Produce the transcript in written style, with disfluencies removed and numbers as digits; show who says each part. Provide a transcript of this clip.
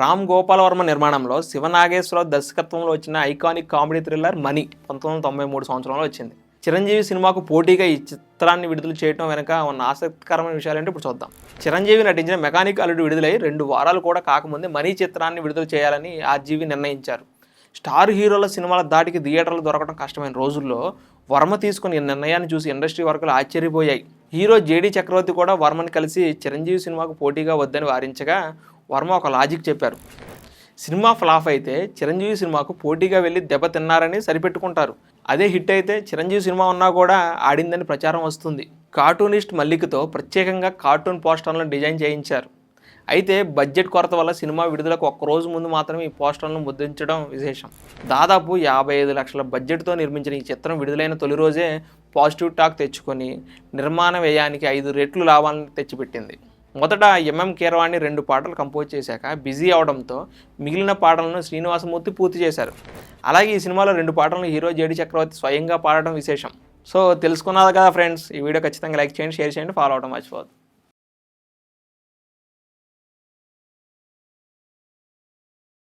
Speaker 1: రామ్ గోపాల్ వర్మ నిర్మాణంలో శివనాగేశ్వరరావు దర్శకత్వంలో వచ్చిన ఐకానిక్ కామెడీ థ్రిల్లర్ మనీ 1993 సంవత్సరంలో వచ్చింది. చిరంజీవి సినిమాకు పోటీగా ఈ చిత్రాన్ని విడుదల చేయడం వెనుక ఉన్న ఆసక్తికరమైన విషయాలంటే ఇప్పుడు చూద్దాం. చిరంజీవి నటించిన మెకానిక్ అల్లుడు విడుదలై 2 వారాలు కూడా కాకముందే మనీ చిత్రాన్ని విడుదల చేయాలని ఆర్జీవి నిర్ణయించారు. స్టార్ హీరోల సినిమాల దాటికి థియేటర్లు దొరకడం కష్టమైన రోజుల్లో వర్మ తీసుకున్న ఈ నిర్ణయాన్ని చూసి ఇండస్ట్రీ వర్గాలు ఆశ్చర్యపోయాయి. హీరో జేడీ చక్రవర్తి కూడా వర్మని కలిసి చిరంజీవి సినిమాకు పోటీగా వద్దని వారించగా వర్మ ఒక లాజిక్ చెప్పారు. సినిమా ఫ్లాప్ అయితే చిరంజీవి సినిమాకు పోటీగా వెళ్ళి దెబ్బతిన్నారని సరిపెట్టుకుంటారు. అదే హిట్ అయితే చిరంజీవి సినిమా ఉన్నా కూడా ఆడిందని ప్రచారం వస్తుంది. కార్టూనిస్ట్ మల్లికతో ప్రత్యేకంగా కార్టూన్ పోస్టర్లను డిజైన్ చేయించారు. అయితే బడ్జెట్ కొరత వల్ల సినిమా విడుదలకు ఒక్కరోజు ముందు మాత్రమే ఈ పోస్టర్లను ముద్రించడం విశేషం. దాదాపు 55 లక్షల బడ్జెట్తో నిర్మించిన ఈ చిత్రం విడుదలైన తొలి రోజే పాజిటివ్ టాక్ తెచ్చుకొని నిర్మాణ వ్యయానికి 5 రెట్లు లాభాలను తెచ్చిపెట్టింది. మొదట ఎంఎం కీరవాణి 2 పాటలు కంపోజ్ చేశాక బిజీ అవడంతో మిగిలిన పాటలను శ్రీనివాసమూర్తి పూర్తి చేశారు. అలాగే ఈ సినిమాలో 2 పాటలను హీరో జేడీ చక్రవర్తి స్వయంగా పాడడం విశేషం. సో తెలుసుకున్నారు కదా ఫ్రెండ్స్, ఈ వీడియో ఖచ్చితంగా లైక్ చేయండి, షేర్ చేయండి, ఫాలో అవడం మర్చిపోవద్దు.